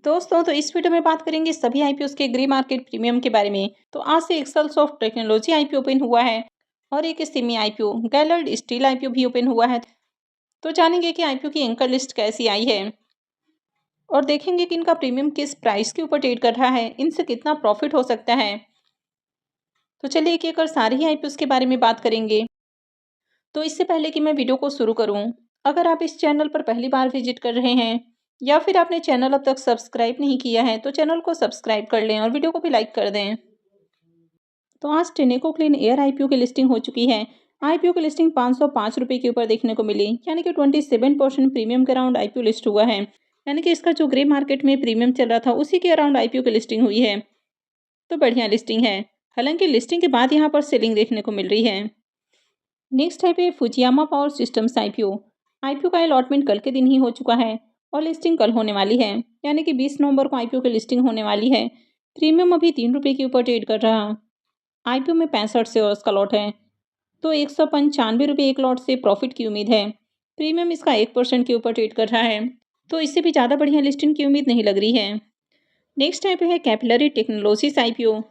दोस्तों तो इस वीडियो में बात करेंगे सभी आईपीओ के ग्रे मार्केट प्रीमियम के बारे में। तो आज से Excelsoft technology IPO open हुआ है और एक सिमी आईपीओ गैलर्ड स्टील आईपीओ भी ओपन हुआ है। तो जानेंगे कि आईपीओ की एंकर लिस्ट कैसी आई है और देखेंगे कि इनका प्रीमियम किस प्राइस के ऊपर ट्रेड कर रहा है, इनसे कितना प्रॉफिट हो सकता है। तो चलिए एक एक कर सारे ही आईपीओ के बारे में बात करेंगे। तो इससे पहले कि मैं वीडियो को शुरू करूं, अगर आप इस चैनल पर पहली बार विजिट कर रहे हैं या फिर आपने चैनल अब तक सब्सक्राइब नहीं किया है तो चैनल को सब्सक्राइब कर लें और वीडियो को भी लाइक कर दें। तो आज टेनेको क्लीन एयर आईपीओ की लिस्टिंग हो चुकी है। आईपीओ की लिस्टिंग 505 रुपये के ऊपर देखने को मिली, यानी कि 27% प्रीमियम के अराउंड आईपीओ लिस्ट हुआ है। यानी कि इसका जो ग्रे मार्केट में प्रीमियम चल रहा था उसी के अराउंड आईपीओ की लिस्टिंग हुई है। तो बढ़िया लिस्टिंग है। हालांकि लिस्टिंग के बाद यहाँ पर सेलिंग देखने को मिल रही है। नेक्स्ट है पे Fujiyama power systems IPO. IPO का अलॉटमेंट कल के दिन ही हो चुका है और लिस्टिंग कल होने वाली है, यानी कि 20 नवंबर को आईपीओ की लिस्टिंग होने वाली है। प्रीमियम अभी 3 रुपये के ऊपर ट्रेड कर रहा। आईपीओ में 65 शेयर्स का लॉट है, तो 195 रुपये एक लॉट से प्रॉफिट की उम्मीद है। प्रीमियम इसका 1% के ऊपर ट्रेड कर रहा है, तो इससे भी ज़्यादा बढ़िया लिस्टिंग की उम्मीद नहीं लग रही है। नेक्स्ट आईपीओ है कैपिलरी टेक्नोलॉजीज आईपीओ।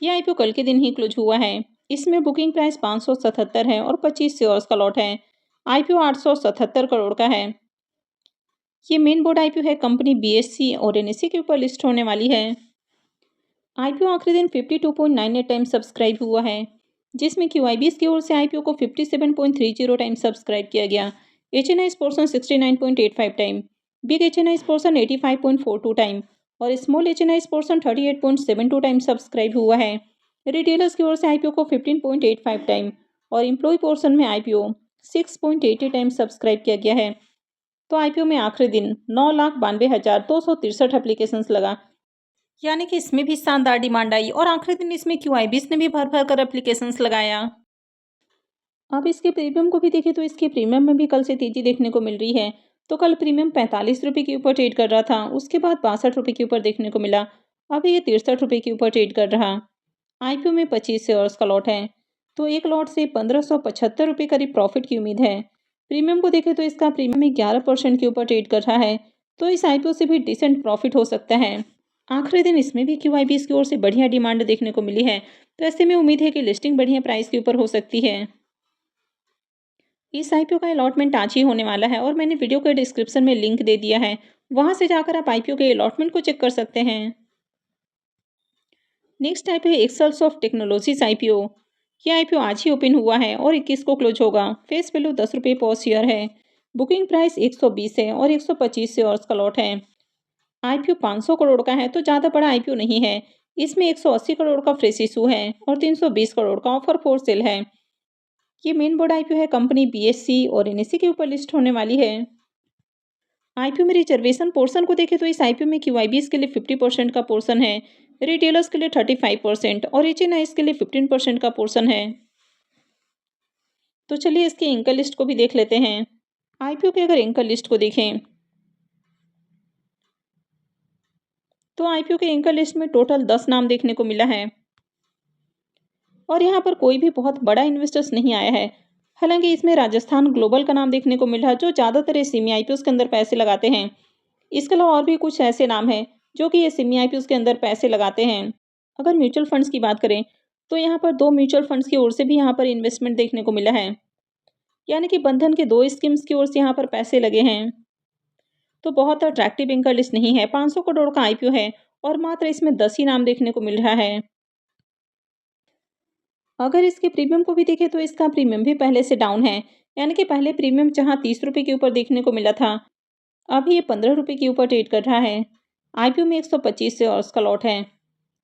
यह आईपीओ कल के दिन ही क्लोज हुआ है। इसमें बुकिंग प्राइस 577 है और 25 शेयर्स का लॉट है। आईपीओ 877 करोड़ का है। ये मेन बोर्ड आईपीओ है, कंपनी बीएससी और एनएससी के ऊपर लिस्ट होने वाली है। आईपीओ आखिरी दिन 52.98 टाइम सब्सक्राइब हुआ है, जिसमें क्यूआईबीएस की ओर से आईपीओ को 57.30 टाइम सब्सक्राइब किया गया। HNI portion 69.85 time, big HNI portion 85.42 time और small HNI portion 38.72 time subscribe हुआ है। रिटेलर्स की ओर से आईपीओ को 15.85 टाइम और एम्प्लॉय पोर्सन में आईपीओ 6.80 टाइम सब्सक्राइब किया गया है। तो आईपीओ में आखिरी दिन 9,92,263 एप्लीकेशन लगा, यानी कि इसमें भी शानदार डिमांड आई और आखिरी दिन इसमें क्यूआईबीएस ने भी भर भर कर एप्लीकेशंस लगाया। अब इसके प्रीमियम को भी देखें तो इसके प्रीमियम में भी कल से तेजी देखने को मिल रही है। तो कल प्रीमियम 45 रुपये के ऊपर ट्रेड कर रहा था, उसके बाद 62 रुपये के ऊपर देखने को मिला। अभी ये 63 रुपये के ऊपर ट्रेड कर रहा। आईपीओ में 25 शेयर्स का लॉट है, तो एक लॉट से 1575 रुपये करीब प्रॉफिट की उम्मीद है। प्रीमियम को देखें तो इसका प्रीमियम में 11% के ऊपर ट्रेड कर रहा है, तो इस आईपीओ से भी डिसेंट प्रॉफिट हो सकता है। आखिरी दिन इसमें भी क्यूआईबीएस की ओर से बढ़िया डिमांड देखने को मिली है, तो ऐसे में उम्मीद है कि लिस्टिंग बढ़िया प्राइस के ऊपर हो सकती है। इस आईपीओ का अलॉटमेंट आज ही होने वाला है और मैंने वीडियो के डिस्क्रिप्शन में लिंक दे दिया है, वहां से जाकर आप आईपीओ के अलॉटमेंट को चेक कर सकते हैं। नेक्स्ट आईपीओ है एक्सेल सॉफ्ट टेक्नोलॉजीज आईपीओ। यह आईपीओ आज ही ओपन हुआ है और 21 को क्लोज होगा। फेस वैल्यू 10 रुपये पर शेयर है। बुकिंग प्राइस 120 है और 125 शेयर्स का लॉट है। आईपीओ 500 करोड़ का है, तो ज़्यादा बड़ा आईपीओ नहीं है। इसमें 180 करोड़ का फ्रेश इशू है और 320 करोड़ का ऑफर फॉर सेल है। ये मेन बोर्ड आईपीओ है, कंपनी बीएससी और एनएससी के ऊपर लिस्ट होने वाली है। आईपीओ में रिजर्वेशन पोर्शन को देखें तो इस आईपीओ में क्यूआईबीएस के लिए 50% का पोर्शन है, रिटेलर्स के लिए 35% और एचएनआईस के लिए 15% का पोर्शन है। तो चलिए इसके एंकर लिस्ट को भी देख लेते हैं। आईपीओ के अगर एंकर लिस्ट को देखें तो आईपीओ के एंकर लिस्ट में टोटल 10 नाम देखने को मिला है और यहाँ पर कोई भी बहुत बड़ा इन्वेस्टर्स नहीं आया है। हालांकि इसमें राजस्थान ग्लोबल का नाम देखने को मिल रहा है, जो ज़्यादातर सेमी आईपीओ के अंदर पैसे लगाते हैं। इसके अलावा और भी कुछ ऐसे नाम हैं जो कि ये सेमी आईपीओ के अंदर पैसे लगाते हैं। अगर म्यूचुअल फंड्स की बात करें तो यहाँ पर 2 म्यूचुअल फंड्स की ओर से भी यहाँ पर इन्वेस्टमेंट देखने को मिला है, यानी कि बंधन के 2 स्कीम्स की ओर से यहाँ पर पैसे लगे हैं। तो बहुत अट्रैक्टिव एंकर लिस्ट नहीं है। 500 करोड़ का आईपीओ है और मात्र इसमें 10 ही नाम देखने को मिल रहा है। अगर इसके प्रीमियम को भी देखें तो इसका प्रीमियम भी पहले से डाउन है, यानी कि पहले प्रीमियम जहां 30 रुपये के ऊपर देखने को मिला था, अभी ये 15 रुपये के ऊपर ट्रेड कर रहा है। आईपीओ में 125 शेयर्स का लॉट है,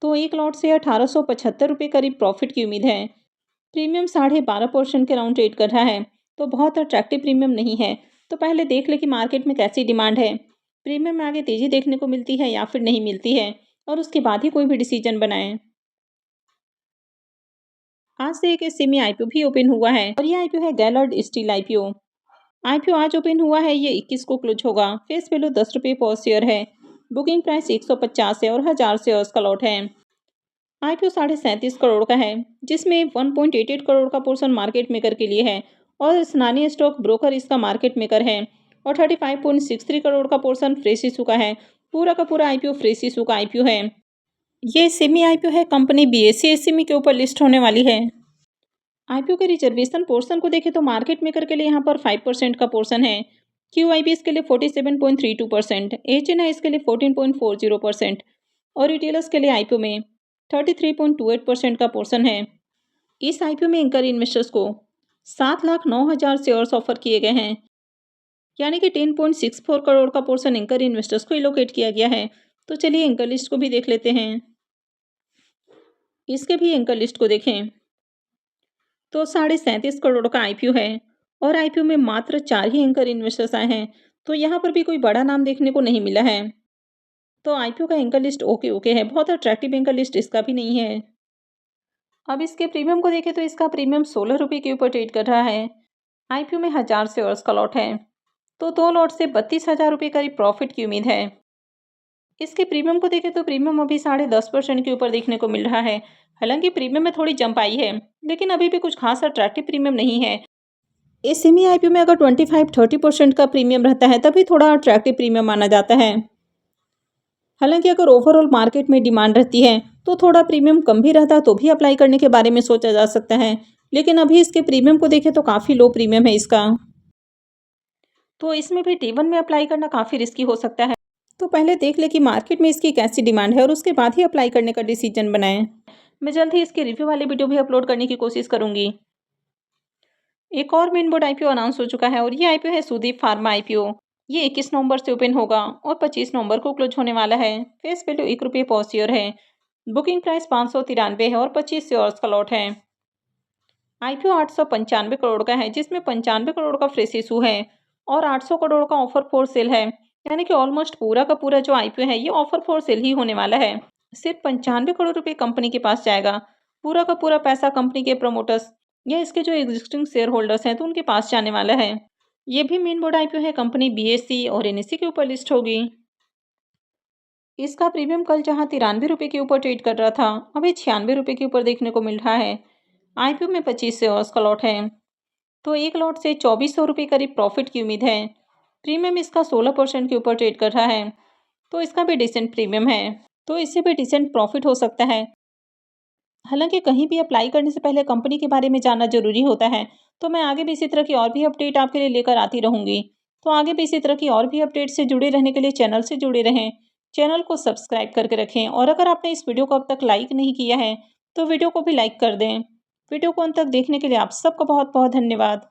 तो एक लॉट से 1875 रुपये करीब प्रॉफिट की उम्मीद है। प्रीमियम 12.5% के राउंड ट्रेड कर रहा है, तो बहुत अट्रैक्टिव प्रीमियम नहीं है। तो पहले देख ले कि मार्केट में कैसी डिमांड है, प्रीमियम में आगे तेजी देखने को मिलती है या फिर नहीं मिलती है, और उसके बाद ही कोई भी डिसीजन बनाएं। आज से एक सेमी आईपीओ भी ओपन हुआ है और ये आईपीओ है गैलर्ड स्टील आईपीओ। आईपीओ आज ओपन हुआ है, ये 21 को क्लोज होगा। फेस वैल्यू 10 रुपये पर शेयर है। बुकिंग प्राइस 150 है और 1000 शेयर्स का लॉट है। आईपीओ 37.5 करोड़ का है, जिसमें 1.88 करोड़ का पोर्शन मार्केट मेकर के लिए है और स्नानी स्टॉक ब्रोकर इसका मार्केट मेकर है, और 35.63 करोड़ का पोर्शन फ्रेश इशू का है पूरा का पूरा आईपीओ फ्रेश इशू का आईपीओ है। ये सेमी आईपीओ है, कंपनी बीएसई एसईमी के ऊपर लिस्ट होने वाली है। आईपीओ के रिजर्वेशन पोर्शन को देखें तो मार्केट मेकर के लिए यहाँ पर 5% का पोर्शन है, क्यूआईबीएस के लिए 47.32%, एचएनआईएस के लिए 14.40% और रिटेलर्स के लिए आईपीओ में 33.28% का पोर्शन है। इस आईपीओ में एंकर इन्वेस्टर्स को 7,09,000 शेयर्स ऑफर किए गए हैं, यानी कि 10.64 करोड़ का पोर्शन एंकर इन्वेस्टर्स को एलोकेट किया गया है। तो चलिए एंकर लिस्ट को भी देख लेते हैं। इसके भी एंकर लिस्ट को देखें तो 37.5 करोड़ का आईपीओ है और आईपीओ में मात्र 4 ही एंकर इन्वेस्टर्स आए हैं, तो यहाँ पर भी कोई बड़ा नाम देखने को नहीं मिला है। तो आईपीओ का एंकर लिस्ट ओके ओके है, बहुत अट्रैक्टिव एंकर लिस्ट इसका भी नहीं है। अब इसके प्रीमियम को देखें तो इसका प्रीमियम 16 रुपये के ऊपर ट्रेड कर रहा है। आईपीओ में 1000 शेयर्स का लॉट है, तो 2 लॉट से 32,000 रुपये करीब प्रॉफिट की उम्मीद है। इसके प्रीमियम को देखें तो प्रीमियम अभी 10.5% के ऊपर देखने को मिल रहा है। हालांकि प्रीमियम में थोड़ी जंप आई है, लेकिन अभी भी कुछ खास अट्रैक्टिव प्रीमियम नहीं है। इस सेमी आईपीओ में अगर 25-30% का प्रीमियम रहता है तभी थोड़ा अट्रैक्टिव प्रीमियम माना जाता है। हालांकि अगर ओवरऑल मार्केट में डिमांड रहती है तो थोड़ा प्रीमियम कम भी रहता तो भी अप्लाई करने के बारे में सोचा जा सकता है, लेकिन अभी इसके प्रीमियम को देखें तो काफ़ी लो प्रीमियम है इसका, तो इसमें भी T1 में अप्लाई करना काफ़ी रिस्की हो सकता है। तो पहले देख ले कि मार्केट में इसकी कैसी डिमांड है और उसके बाद ही अप्लाई करने का डिसीजन बनाएं। मैं जल्द ही इसके रिव्यू वाली वीडियो भी अपलोड करने की कोशिश करूंगी। एक और मेन बोर्ड आईपीओ अनाउंस हो चुका है और ये आईपीओ है सुदीप फार्मा आईपीओ। ये 21 नवंबर से ओपन होगा और 25 नवंबर को क्लोज होने वाला है। फेस वैल्यू 1 रुपये पर शेयर है। बुकिंग प्राइस 593 है और 25 शेयर्स का लॉट है। आईपीओ 895 करोड़ का है, जिसमें 95 करोड़ का फ्रेश इशू है और 800 करोड़ का ऑफर फॉर सेल है, यानी कि ऑलमोस्ट पूरा का पूरा जो आईपीओ है ये ऑफर फॉर सेल ही होने वाला है। सिर्फ 95 करोड़ रुपए कंपनी के पास जाएगा, पूरा का पूरा पैसा कंपनी के प्रमोटर्स या इसके जो एग्जिस्टिंग शेयर होल्डर्स हैं तो उनके पास जाने वाला है। ये भी मेन बोर्ड आईपीओ है, कंपनी बीएसई और एनएसई के ऊपर लिस्ट होगी। इसका प्रीमियम कल जहां 93 रुपये के ऊपर ट्रेड कर रहा था, अभी 96 रुपये के ऊपर देखने को मिल रहा है। आईपीओ में 25 शेयर्स का लॉट है, तो एक लॉट से 2400 रुपये करीब प्रॉफिट की उम्मीद है। प्रीमियम इसका 16% के ऊपर ट्रेड कर रहा है, तो इसका भी डिसेंट प्रीमियम है, तो इससे भी डिसेंट प्रॉफिट हो सकता है। हालांकि कहीं भी अप्लाई करने से पहले कंपनी के बारे में जानना जरूरी होता है। तो मैं आगे भी इसी तरह की और भी अपडेट आपके लिए लेकर आती रहूँगी। तो आगे भी इसी तरह की और भी अपडेट से जुड़े रहने के लिए चैनल से जुड़े रहें। चैनल को सब्सक्राइब करके रखें और अगर आपने इस वीडियो को अब तक लाइक नहीं किया है तो वीडियो को भी लाइक कर दें। वीडियो को अंत तक देखने के लिए आप सबका बहुत बहुत धन्यवाद।